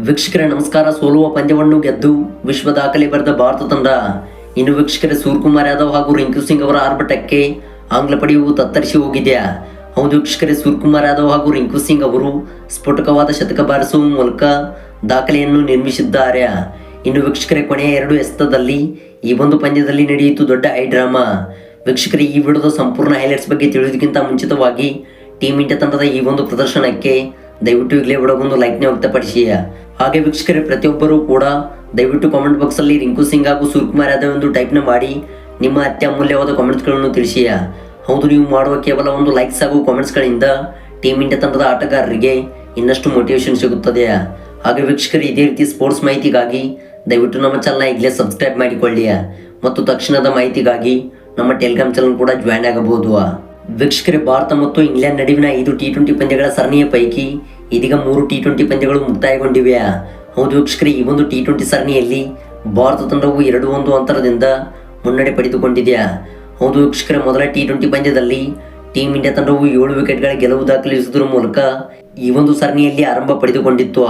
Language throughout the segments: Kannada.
ವೀಕ್ಷಕರೇ ನಮಸ್ಕಾರ. ಸೋಲುವ ಪಂದ್ಯವನ್ನು ಗೆದ್ದು ವಿಶ್ವ ದಾಖಲೆ ಬರೆದ ಭಾರತ ತಂಡ ಇನ್ನು ವೀಕ್ಷಕರೇ ಸೂರ್ಯಕುಮಾರ್ ಯಾದವ್ ಹಾಗೂ ರಿಂಕು ಸಿಂಗ್ ಅವರ ಆರ್ಭಟಕ್ಕೆ ಆಂಗ್ಲ ಪಡೆಯು ತತ್ತರಿಸಿ ಹೋಗಿದೆಯಾ? ಹೌದು ವೀಕ್ಷಕರೇ, ಸೂರ್ಯಕುಮಾರ್ ಯಾದವ್ ಹಾಗೂ ರಿಂಕು ಸಿಂಗ್ ಅವರು ಸ್ಫೋಟಕವಾದ ಶತಕ ಬಾರಿಸುವ ಮೂಲಕ ದಾಖಲೆಯನ್ನು ನಿರ್ಮಿಸಿದ್ದಾರೆ. ಇನ್ನು ವೀಕ್ಷಕರೇ ಕೊನೆಯ 2 ಎಸೆತದಲ್ಲಿ ಈ ಒಂದು ಪಂದ್ಯದಲ್ಲಿ ನಡೆಯಿತು ದೊಡ್ಡ ಹೈ ಡ್ರಾಮಾ. ವೀಕ್ಷಕರೇ ಈ ವಿಡಿಯೋದ ಸಂಪೂರ್ಣ ಹೈಲೈಟ್ಸ್ ಬಗ್ಗೆ ತಿಳಿಯೋದಕ್ಕಿಂತ ಮುಂಚಿತವಾಗಿ ಟೀಮ್ ಇಂಡಿಯಾ ತಂಡದ ಈ ಒಂದು ಪ್ರದರ್ಶನಕ್ಕೆ ದಯವಿಟ್ಟು ಈಗಲೇ ವಿಡಿಯೋಗೊಂದು ಲೈಕ್ನೇ ವ್ಯಕ್ತಪಡಿಸಿ. ಹಾಗೆ ವೀಕ್ಷಕರೇ ಪ್ರತಿಯೊಬ್ಬರೂ ಕೂಡ ದಯವಿಟ್ಟು ಕಾಮೆಂಟ್ ಬಾಕ್ಸಲ್ಲಿ ರಿಂಕು ಸಿಂಗ್ ಹಾಗೂ ಸೂರ್ಯಕುಮಾರ್ ಯಾದವ್ ಎಂದು ಟೈಪ್ನ ಮಾಡಿ ನಿಮ್ಮ ಅತ್ಯಮೂಲ್ಯವಾದ ಕಾಮೆಂಟ್ಸ್ಗಳನ್ನು ತಿಳಿಸಿ. ಹೌದು, ನೀವು ಮಾಡುವ ಕೇವಲ ಒಂದು ಲೈಕ್ಸ್ ಹಾಗೂ ಕಾಮೆಂಟ್ಸ್ಗಳಿಂದ ಟೀಮ್ ಇಂಡಿಯಾ ತಂಡದ ಆಟಗಾರರಿಗೆ ಇನ್ನಷ್ಟು ಮೋಟಿವೇಶನ್ ಸಿಗುತ್ತದೆ. ಹಾಗೆ ವೀಕ್ಷಕರೇ ಇದೇ ರೀತಿ ಸ್ಪೋರ್ಟ್ಸ್ ಮಾಹಿತಿಗಾಗಿ ದಯವಿಟ್ಟು ನಮ್ಮ ಚಾನಲ್ನ ಈಗಲೇ ಸಬ್ಸ್ಕ್ರೈಬ್ ಮಾಡಿಕೊಳ್ಳಿ ಮತ್ತು ತಕ್ಷಣದ ಮಾಹಿತಿಗಾಗಿ ನಮ್ಮ ಟೆಲಿಗ್ರಾಮ್ ಚಾನಲ್ ಕೂಡ ಜಾಯ್ನ್ ಆಗಬಹುದು. ವೀಕ್ಷಕರೇ ಭಾರತ ಮತ್ತು ಇಂಗ್ಲೆಂಡ್ ನಡುವಿನ 5 T20 ಪಂದ್ಯಗಳ ಸರಣಿಯ ಪೈಕಿ ಇದೀಗ 3 T20 ಪಂದ್ಯಗಳು ಮುಕ್ತಾಯಗೊಂಡಿವೆ. ಹೌದು ವೀಕ್ಷಕರೇ, ಈ ಒಂದು T20 ಸರಣಿಯಲ್ಲಿ ಭಾರತ ತಂಡವು 2-1 ಅಂತರದಿಂದ ಮುನ್ನಡೆ ಪಡೆದುಕೊಂಡಿದೆ. ಹೌದು ವೀಕ್ಷಕರೇ, ಮೊದಲ T20 ಪಂದ್ಯದಲ್ಲಿ ಟೀಮ್ ಇಂಡಿಯಾ ತಂಡವು 7 ವಿಕೆಟ್ಗಳ ಗೆಲುವು ದಾಖಲಿಸುವುದರ ಮೂಲಕ ಈ ಒಂದು ಸರಣಿಯಲ್ಲಿ ಆರಂಭ ಪಡೆದುಕೊಂಡಿತ್ತು.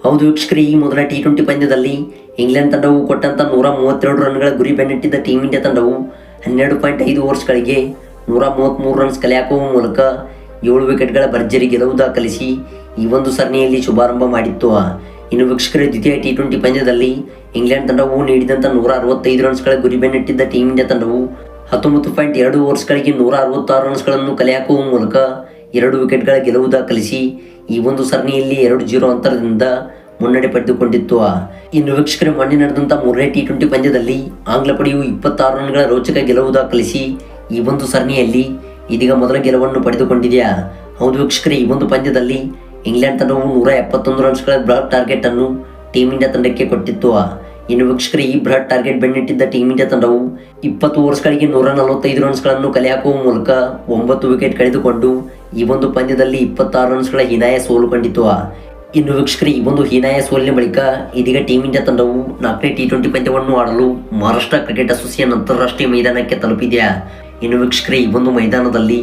ಹೌದು ವೀಕ್ಷಕರೇ, ಈ ಮೊದಲ T20 ಪಂದ್ಯದಲ್ಲಿ ಇಂಗ್ಲೆಂಡ್ ತಂಡವು ಕೊಟ್ಟಂತ 132 ರನ್ಗಳ ಗುರಿ ಬೆನ್ನಟ್ಟಿದ್ದ ಟೀಮ್ ಇಂಡಿಯಾ ತಂಡವು 12.5 ಓವರ್ಸ್ಗಳಿಗೆ 133 ರನ್ಸ್ ಕಲೆ ಹಾಕುವ ಮೂಲಕ 7 ವಿಕೆಟ್ಗಳ ಭರ್ಜರಿ ಗೆಲುವು ದಾಖಲಿಸಿ ಈ ಒಂದು ಸರಣಿಯಲ್ಲಿ ಶುಭಾರಂಭ ಮಾಡಿತ್ತು. ಇನ್ನು ವೀಕ್ಷಕರೇ ದ್ವಿತೀಯ T20 ಪಂದ್ಯದಲ್ಲಿ ಇಂಗ್ಲೆಂಡ್ ತಂಡವು ನೀಡಿದಂಥ 165 ರನ್ಸ್ಗಳ ಗುರಿ ಬೆನ್ನಟ್ಟಿದ್ದ ಟೀಮ್ ಇಂಡಿಯಾ ತಂಡವು 19.2 ಓವರ್ಸ್ಗಳಿಗೆ 166 ರನ್ಸ್ಗಳನ್ನು ಕಲೆ ಹಾಕುವ ಮೂಲಕ 2 ವಿಕೆಟ್ಗಳ ಗೆಲುವು ದಾಖಲಿಸಿ ಈ ಒಂದು ಸರಣಿಯಲ್ಲಿ 2-0 ಅಂತರದಿಂದ ಮುನ್ನಡೆ ಪಡೆದುಕೊಂಡಿತ್ತು. ಇನ್ನು ವೀಕ್ಷಕರೇ ಮೊನ್ನೆ ನಡೆದಂಥ 3ನೇ T20 ಪಂದ್ಯದಲ್ಲಿ ಆಂಗ್ಲ ಪಡೆಯು 26 ರನ್ಗಳ ರೋಚಕ ಗೆಲುವು ದಾಖಲಿಸಿ ಈ ಒಂದು ಸರಣಿಯಲ್ಲಿ ಇದೀಗ ಮೊದಲ ಗೆಲುವನ್ನು ಪಡೆದುಕೊಂಡಿದೆ. ಹೌದು ವೀಕ್ಷಕರೇ, ಈ ಒಂದು ಪಂದ್ಯದಲ್ಲಿ ಇಂಗ್ಲೆಂಡ್ ತಂಡವು 171 ರನ್ಸ್ಗಳ ಬೃಹತ್ ಟಾರ್ಗೆಟ್ ಅನ್ನು ಟೀಮ್ ಇಂಡಿಯಾ ತಂಡಕ್ಕೆ ಕೊಟ್ಟಿತ್ತು. ಇನ್ನು ವೀಕ್ಷಕರೇ ಈ ಬೃಹತ್ ಟಾರ್ಗೆಟ್ ಬೆನ್ನಟ್ಟಿದ್ದ ಟೀಮ್ ಇಂಡಿಯಾ ತಂಡವು 20 ಓವರ್ಸ್ಗಳಿಗೆ 145 ರನ್ಸ್ಗಳನ್ನು ಕಲೆ ಹಾಕುವ ಮೂಲಕ 9 ವಿಕೆಟ್ ಕಳೆದುಕೊಂಡು ಈ ಒಂದು ಪಂದ್ಯದಲ್ಲಿ 26 ರನ್ಸ್ಗಳ ಹೀನಾಯ ಸೋಲು ಕಂಡಿತು. ಇನ್ನು ವೀಕ್ಷಕರೇ ಈ ಒಂದು ಹೀನಾಯ ಸೋಲಿನ ಬಳಿಕ ಇದೀಗ ಟೀಮ್ ಇಂಡಿಯಾ ತಂಡವು 4ನೇ T20 ಪಂದ್ಯವನ್ನು ಆಡಲು ಮಹಾರಾಷ್ಟ್ರ ಕ್ರಿಕೆಟ್ ಅಸೋಸಿಯೇಷನ್ ಅಂತಾರಾಷ್ಟ್ರೀಯ ಮೈದಾನಕ್ಕೆ ತಲುಪಿದೆ. ಇನ್ನು ವೀಕ್ಷಕರೇ ಈ ಒಂದು ಮೈದಾನದಲ್ಲಿ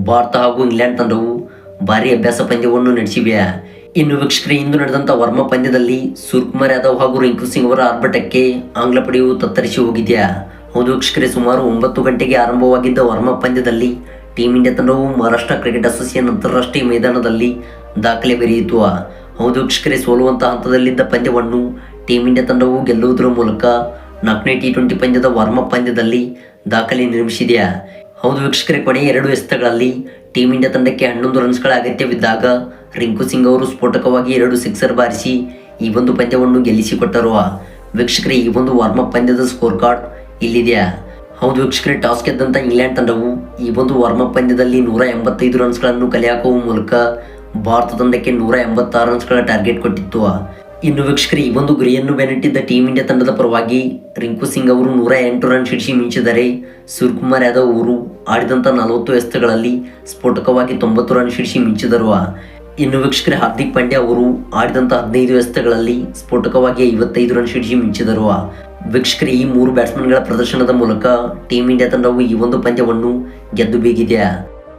ಭಾರತ ಹಾಗೂ ಇಂಗ್ಲೆಂಡ್ ತಂಡವು ಭಾರಿ ಅಭ್ಯಾಸ ಪಂದ್ಯವನ್ನು ನಡೆಸಿವೆ. ಇನ್ನು ವೀಕ್ಷಕರೇ ಇಂದು ನಡೆದಂಥ ವರ್ಮ ಪಂದ್ಯದಲ್ಲಿ ಸೂರ್ಯಕುಮಾರ್ ಯಾದವ್ ಹಾಗೂ ರಿಂಕು ಸಿಂಗ್ ಅವರ ಆರ್ಭಟಕ್ಕೆ ಆಂಗ್ಲ ಪಡೆಯು ತತ್ತರಿಸಿ ಹೋಗಿದೆ. ಹೌದು ವೀಕ್ಷಕರೇ, ಸುಮಾರು 9 ಗಂಟೆಗೆ ಆರಂಭವಾಗಿದ್ದ ವರ್ಮ ಪಂದ್ಯದಲ್ಲಿ ಟೀಮ್ ಇಂಡಿಯಾ ತಂಡವು ಮಹಾರಾಷ್ಟ್ರ ಕ್ರಿಕೆಟ್ ಅಸೋಸಿಯೇಷನ್ ಅಂತಾರಾಷ್ಟ್ರೀಯ ಮೈದಾನದಲ್ಲಿ ದಾಖಲೆ ಬೆರೆಯಿತು. ಹೌದು ವೀಕ್ಷಕರೇ, ಸೋಲುವಂಥ ಹಂತದಲ್ಲಿದ್ದ ಪಂದ್ಯವನ್ನು ಟೀಮ್ ಇಂಡಿಯಾ ತಂಡವು ಗೆಲ್ಲುವುದರ ಮೂಲಕ 4ನೇ T20 ಪಂದ್ಯದ ವಾರ್ಮ್ ಅಪ್ ಪಂದ್ಯದಲ್ಲಿ ದಾಖಲೆ ನಿರ್ಮಿಸಿದೆ. ಹೌದು ವೀಕ್ಷಕರೇ, ಕೊನೆಯ 2 ಎಸೆತಗಳಲ್ಲಿ ಟೀಮ್ ಇಂಡಿಯಾ ತಂಡಕ್ಕೆ 11 ರನ್ಸ್ಗಳ ಅಗತ್ಯವಿದ್ದಾಗ ರಿಂಕು ಸಿಂಗ್ ಅವರು ಸ್ಫೋಟಕವಾಗಿ 2 ಸಿಕ್ಸರ್ ಬಾರಿಸಿ ಈ ಒಂದು ಪಂದ್ಯವನ್ನು ಗೆಲ್ಲಿಸಿಕೊಟ್ಟರು. ವೀಕ್ಷಕರೇ ಈ ಒಂದು ವಾರ್ಮ್ ಅಪ್ ಪಂದ್ಯದ ಸ್ಕೋರ್ ಕಾರ್ಡ್ ಇಲ್ಲಿದೆ. ಹೌದು ವೀಕ್ಷಕರೇ, ಟಾಸ್ ಗೆದ್ದಂಥ ಇಂಗ್ಲೆಂಡ್ ತಂಡವು ಈ ಒಂದು ವಾರ್ಮ್ ಅಪ್ ಪಂದ್ಯದಲ್ಲಿ 185 ರನ್ಸ್ಗಳನ್ನು ಕಲೆ ಹಾಕುವ ಮೂಲಕ ಭಾರತ ತಂಡಕ್ಕೆ 186 ರನ್ಸ್ಗಳ ಟಾರ್ಗೆಟ್ ಕೊಟ್ಟಿತ್ತು. ಇನ್ನು ವೀಕ್ಷಕರೇ ಈ ಒಂದು ಗುರಿಯನ್ನು ಬೆನ್ನಟ್ಟಿದ್ದ ಟೀಮ್ ಇಂಡಿಯಾ ತಂಡದ ಪರವಾಗಿ ರಿಂಕು ಸಿಂಗ್ ಅವರು 108 ರನ್ ಹಿಡಿಸಿ ಮಿಂಚಿದರೆ ಸೂರ್ಯಕುಮಾರ್ ಯಾದವ್ ಅವರು ಆಡಿದಂಥ 40 ಎಸೆತಗಳಲ್ಲಿ ಸ್ಫೋಟಕವಾಗಿ 90 ರನ್ ಹಿಡಿಸಿ ಮಿಂಚಿದರು. ಇನ್ನು ವೀಕ್ಷಕರೇ ಹಾರ್ದಿಕ್ ಪಾಂಡ್ಯ ಅವರು ಆಡಿದಂಥ 15 ಎಸೆತಗಳಲ್ಲಿ ಸ್ಫೋಟಕವಾಗಿ 55 ರನ್ ಹಿಡಿಸಿ ಮಿಂಚಿದರು. ವೀಕ್ಷಕರೇ ಈ 3 ಬ್ಯಾಟ್ಸ್ಮನ್ಗಳ ಪ್ರದರ್ಶನದ ಮೂಲಕ ಟೀಮ್ ಇಂಡಿಯಾ ತಂಡವು ಈ ಒಂದು ಪಂದ್ಯವನ್ನು ಗೆದ್ದು ಬೀಗಿದೆ.